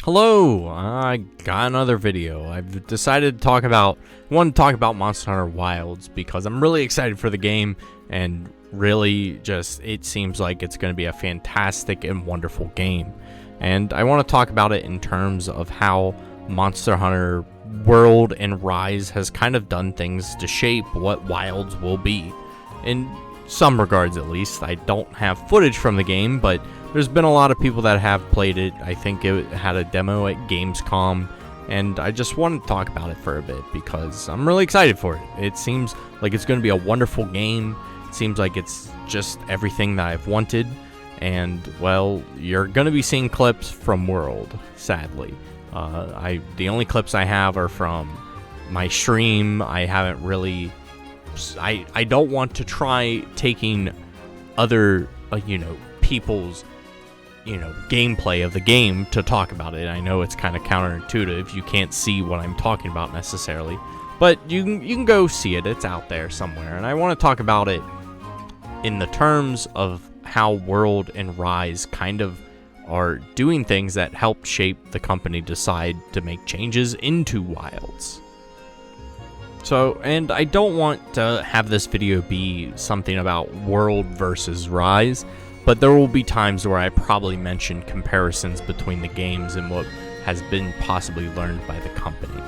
Hello, I got another video. I've decided to talk about Monster Hunter Wilds because I'm really excited for the game, and really just it seems like it's going to be a fantastic and wonderful game. And I want to talk about it in terms of how Monster Hunter World and Rise has kind of done things to shape what Wilds will be. In some regards, at least. I don't have footage from the game, but there's been a lot of people that have played it. I think it had a demo at Gamescom, and I just wanted to talk about it for a bit because I'm really excited for it. It seems like it's going to be a wonderful game. It seems like it's just everything that I've wanted, and, well, you're going to be seeing clips from World, sadly. The only clips I have are from my stream. I haven't really... I don't want to taking other, people's, gameplay of the game to talk about it. I know it's kind of counterintuitive. You can't see what I'm talking about necessarily, but you can go see it. It's out there somewhere, and I want to talk about it in the terms of how World and Rise kind of are doing things that help shape the company decide to make changes into Wilds. So, and I don't want to have this video be something about World versus Rise, but there will be times where I probably mention comparisons between the games and what has been possibly learned by the company.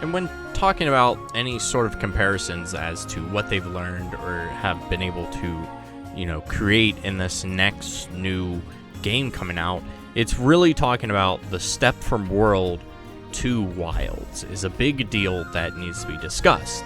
And when talking about any sort of comparisons as to what they've learned or have been able to, create in this next new game coming out, it's really talking about the step from World to Wilds is a big deal that needs to be discussed,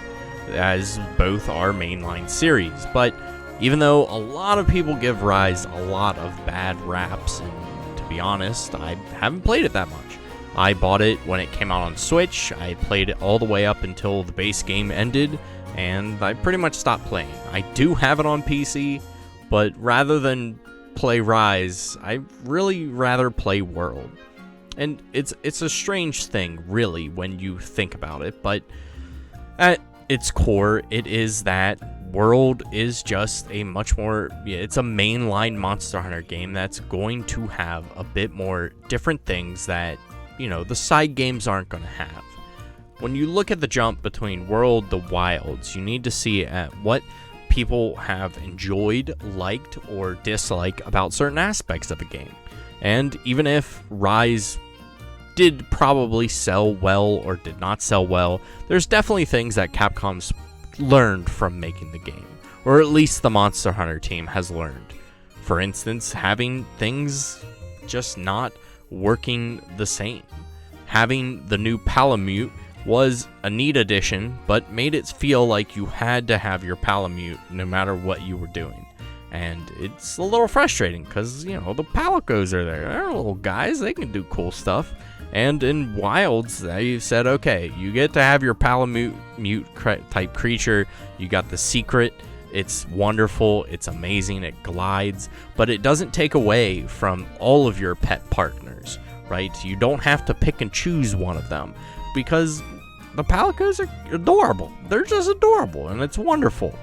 as both are mainline series. But even though a lot of people give Rise a lot of bad raps, and to be honest, I haven't played it that much. I bought it when it came out on Switch, I played it all the way up until the base game ended, and I pretty much stopped playing. I do have it on PC, but rather than play Rise, I really rather play World. And it's a strange thing, really, when you think about it, but at its core, it is that World is just a much more, it's a mainline Monster Hunter game that's going to have a bit more different things that, the side games aren't going to have. When you look at the jump between World to Wilds, you need to see at what people have enjoyed, liked, or disliked about certain aspects of the game. And even if Rise did probably sell well or did not sell well, there's definitely things that Capcom's learned from making the game, or at least the Monster Hunter team has learned. For instance, having things just not working the same. Having the new Palamute was a neat addition, but made it feel like you had to have your Palamute no matter what you were doing. And it's a little frustrating because, the Palicos are there. They're little guys, they can do cool stuff. And in Wilds, they said, okay, you get to have your Palamute type creature. You got the secret. It's wonderful. It's amazing. It glides. But it doesn't take away from all of your pet partners, right? You don't have to pick and choose one of them because the Palicos are adorable. They're just adorable, and it's wonderful.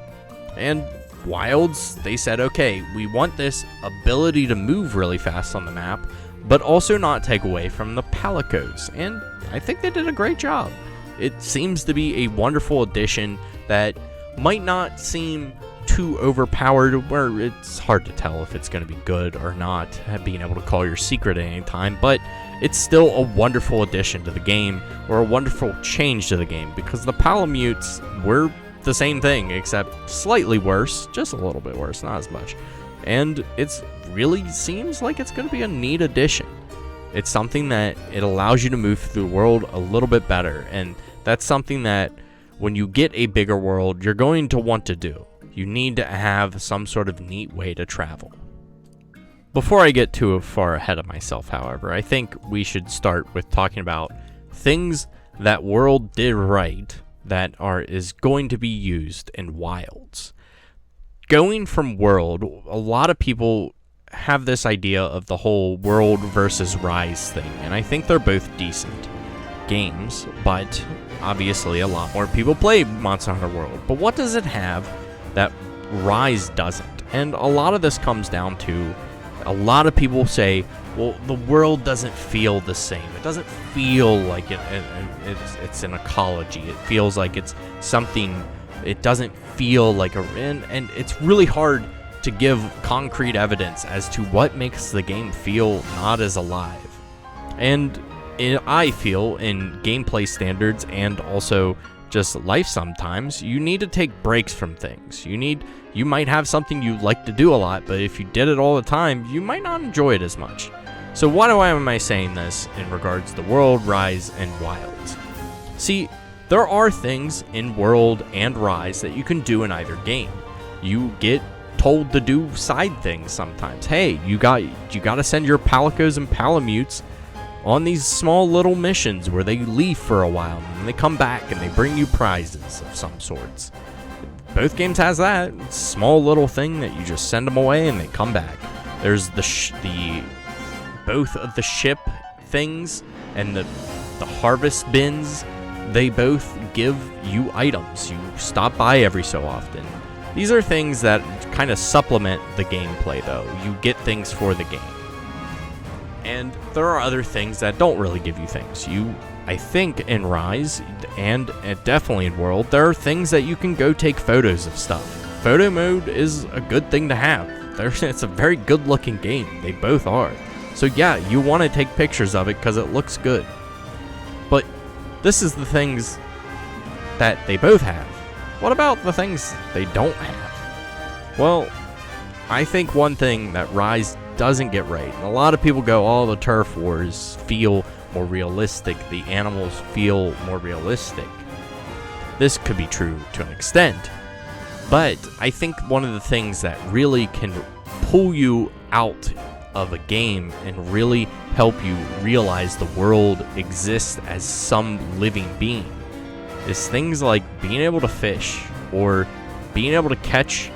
And Wilds, they said, okay, we want this ability to move really fast on the map, but also not take away from the Palicos, and I think they did a great job. It seems to be a wonderful addition that might not seem too overpowered, where it's hard to tell if it's going to be good or not, being able to call your secret at any time, but it's still a wonderful addition to the game, or a wonderful change to the game, because the Palamutes were the same thing, except slightly worse, just a little bit worse, not as much. And it's really seems like it's going to be a neat addition. It's something that it allows you to move through the world a little bit better, and that's something that when you get a bigger world, you're going to want to do. You need to have some sort of neat way to travel. Before I get too far ahead of myself, however, I think we should start with talking about things that World did right that is going to be used in Wilds. Going from World, a lot of people have this idea of the whole World versus Rise thing, and I think they're both decent games, but obviously a lot more people play Monster Hunter World. But what does it have that Rise doesn't? And a lot of this comes down to A lot of people say, well, the world doesn't feel the same. It doesn't feel like it's an ecology. It feels like it's something. It doesn't feel like and it's really hard to give concrete evidence as to what makes the game feel not as alive. And I feel in gameplay standards and also just life sometimes, you need to take breaks from things. You might have something you like to do a lot, but if you did it all the time, you might not enjoy it as much. So why am I saying this in regards to World, Rise, and Wilds? See, there are things in World and Rise that you can do in either game. You get told to do side things sometimes. Hey, you got to send your Palicos and Palamutes on these small little missions where they leave for a while and then they come back and they bring you prizes of some sorts. Both games has that small little thing that you just send them away and they come back. There's both of the ship things and the harvest bins. They both give you items. You stop by every so often. These are things that kind of supplement the gameplay, though. You get things for the game. And there are other things that don't really give you things. I think in Rise, and definitely in World, there are things that you can go take photos of stuff. Photo mode is a good thing to have. It's a very good looking game. They both are. So yeah, you want to take pictures of it because it looks good. But this is the things that they both have. What about the things they don't have? Well, I think one thing that Rise doesn't get right, and a lot of people go, oh, the turf wars feel more realistic, the animals feel more realistic. This could be true to an extent, but I think one of the things that really can pull you out of a game and really help you realize the world exists as some living being is things like being able to fish or being able to catch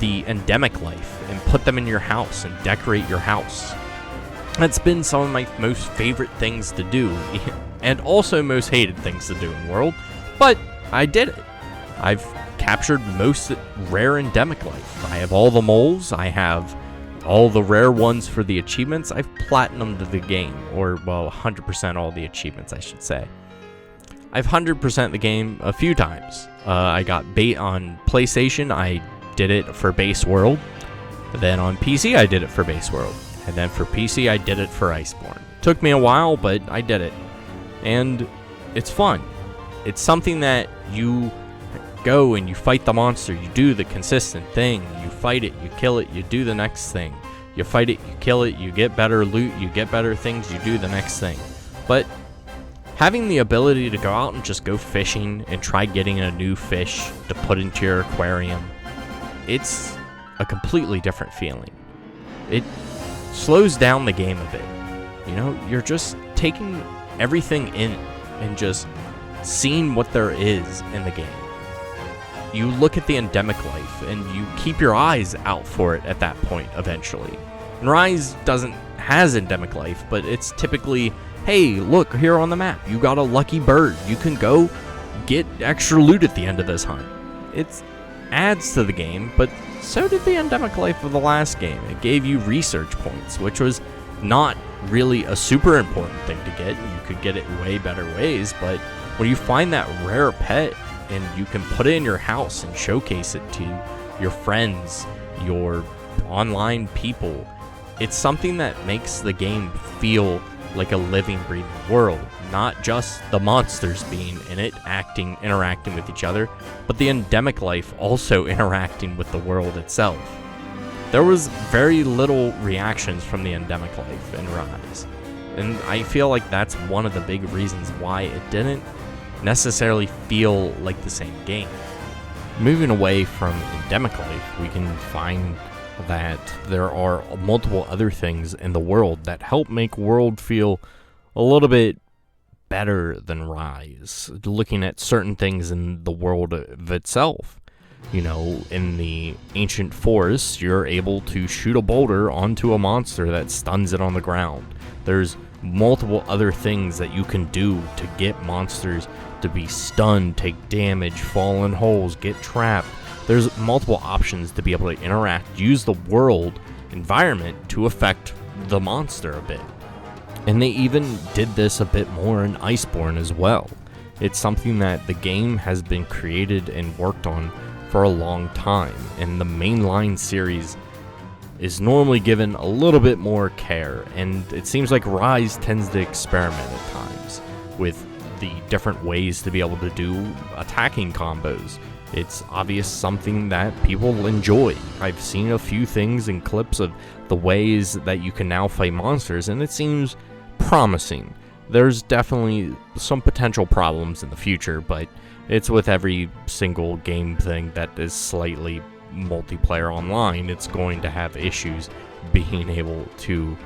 the endemic life and put them in your house and decorate your house. That's been some of my most favorite things to do, and also most hated things to do in World, but I did it. I've captured most rare endemic life. I have all the moles, I have all the rare ones for the achievements. I've platinumed the game, or well, 100% all the achievements, I should say. I've 100% the game a few times. I got bait on PlayStation, I did it for base World. Then on PC, I did it for base World. And then for PC, I did it for Iceborne. Took me a while, but I did it. And it's fun. It's something that you go and you fight the monster. You do the consistent thing. You fight it, you kill it, you do the next thing. You fight it, you kill it, you get better loot, you get better things, you do the next thing. But having the ability to go out and just go fishing and try getting a new fish to put into your aquarium, it's a completely different feeling. It slows down the game a bit. You know, you're just taking everything in and just seeing what there is in the game. You look at the endemic life and you keep your eyes out for it at that point eventually. And Rise has endemic life, but it's typically, hey, look here on the map, you got a lucky bird. You can go get extra loot at the end of this hunt. It adds to the game, but so did the endemic life of the last game. It gave you research points, which was not really a super important thing to get. You could get it way better ways, but when you find that rare pet and you can put it in your house and showcase it to your friends, your online people, it's something that makes the game feel like a living, breathing world. Not just the monsters being in it, interacting with each other, but the endemic life also interacting with the world itself. There was very little reactions from the endemic life in Rise, and I feel like that's one of the big reasons why it didn't necessarily feel like the same game. Moving away from endemic life, we can find that there are multiple other things in the world that help make World feel a little bit better than Rise. Looking at certain things in the world of itself. You know, in the ancient forests, you're able to shoot a boulder onto a monster that stuns it on the ground. There's multiple other things that you can do to get monsters to be stunned, take damage, fall in holes, get trapped. There's multiple options to be able to interact, use the world environment to affect the monster a bit. And they even did this a bit more in Iceborne as well. It's something that the game has been created and worked on for a long time, and the mainline series is normally given a little bit more care, and it seems like Rise tends to experiment at times with the different ways to be able to do attacking combos. It's obvious something that people enjoy. I've seen a few things and clips of the ways that you can now fight monsters, and it seems promising. There's definitely some potential problems in the future, but it's with every single game thing that is slightly multiplayer online, it's going to have issues being able to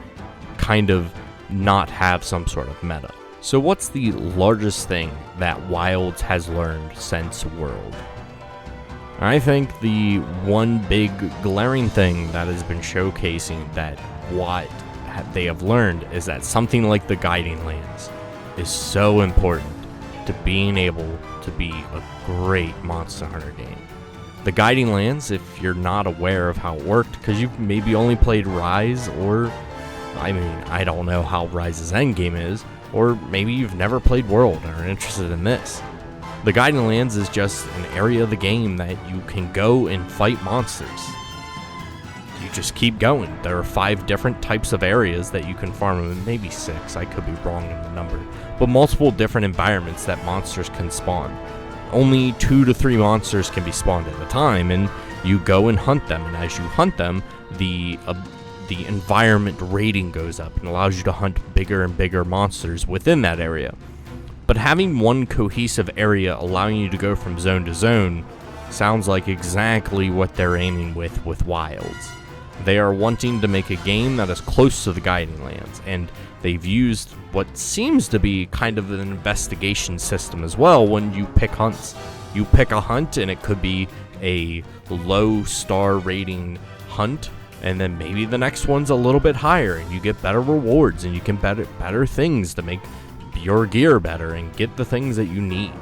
kind of not have some sort of meta. So what's the largest thing that Wilds has learned since World? I think the one big glaring thing that has been showcasing that what they have learned is that something like the Guiding Lands is so important to being able to be a great Monster Hunter game. The Guiding Lands, if you're not aware of how it worked, because you've maybe only played Rise, or, I mean, I don't know how Rise's endgame is, or maybe you've never played World and are interested in this. The Guiding Lands is just an area of the game that you can go and fight monsters. You just keep going. There are 5 different types of areas that you can farm them, maybe 6, I could be wrong in the number, but multiple different environments that monsters can spawn. Only 2 to 3 monsters can be spawned at a time, and you go and hunt them, and as you hunt them, the environment rating goes up and allows you to hunt bigger and bigger monsters within that area. But having one cohesive area allowing you to go from zone to zone sounds like exactly what they're aiming with Wilds. They are wanting to make a game that is close to the Guiding Lands, and they've used what seems to be kind of an investigation system as well when you pick hunts. You pick a hunt, and it could be a low star rating hunt, and then maybe the next one's a little bit higher, and you get better rewards, and you can better things to make your gear better and get the things that you need.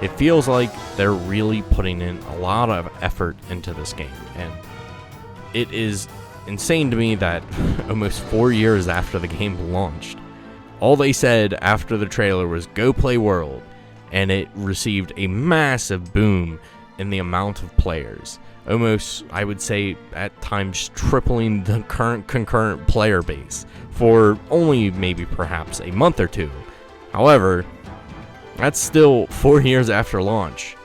It feels like they're really putting in a lot of effort into this game, and it is insane to me that almost 4 years after the game launched, all they said after the trailer was go play World, and it received a massive boom in the amount of players. Almost, I would say, at times tripling the current concurrent player base for only maybe perhaps a month or two. However, that's still 4 years after launch,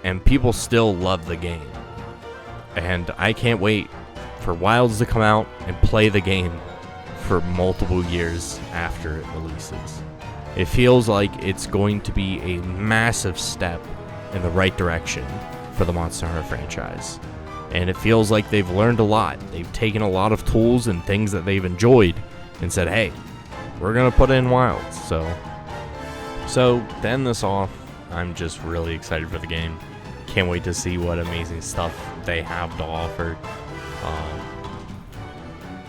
and people still love the game. And I can't wait for Wilds to come out and play the game for multiple years after it releases. It feels like it's going to be a massive step in the right direction for the Monster Hunter franchise. And it feels like they've learned a lot. They've taken a lot of tools and things that they've enjoyed and said, hey, we're going to put in Wilds. So to end this off, I'm just really excited for the game. Can't wait to see what amazing stuff they have to offer.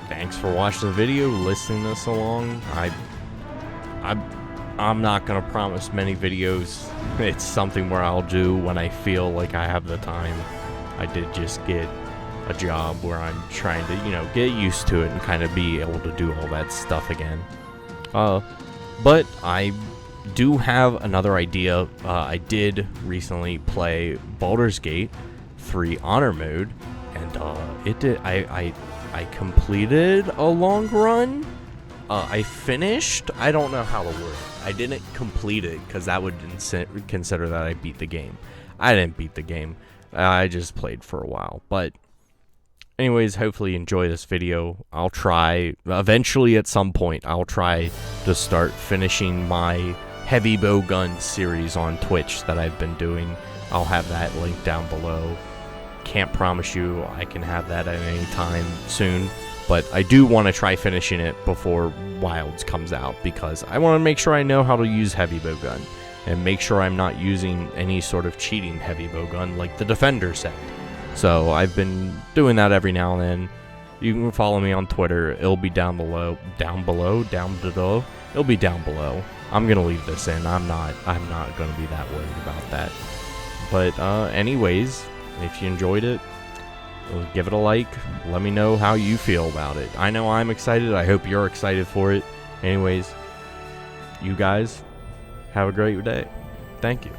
Thanks for watching the video, listening to this along. I'm not gonna promise many videos. It's something where I'll do when I feel like I have the time. I did just get a job where I'm trying to, get used to it and kind of be able to do all that stuff again. But I do have another idea. I did recently play Baldur's Gate 3 Honor Mode, and I completed a long run. I finished. I don't know how to word it. I didn't complete it because that would consider that I beat the game. I didn't beat the game. I just played for a while. But anyways, hopefully you enjoy this video. I'll try, eventually at some point, I'll try to start finishing my heavy bow gun series on Twitch that I've been doing. I'll have that linked down below. Can't promise you I can have that at any time soon, but I do want to try finishing it before Wilds comes out because I want to make sure I know how to use heavy bow gun and make sure I'm not using any sort of cheating heavy bow gun like the Defender set. So I've been doing that every now and then. You can follow me on Twitter. It'll be down below. It'll be down below. I'm gonna leave this in. I'm not gonna be that worried about that. But anyways, if you enjoyed it, give it a like. Let me know how you feel about it. I know I'm excited. I hope you're excited for it. Anyways, you guys have a great day. Thank you.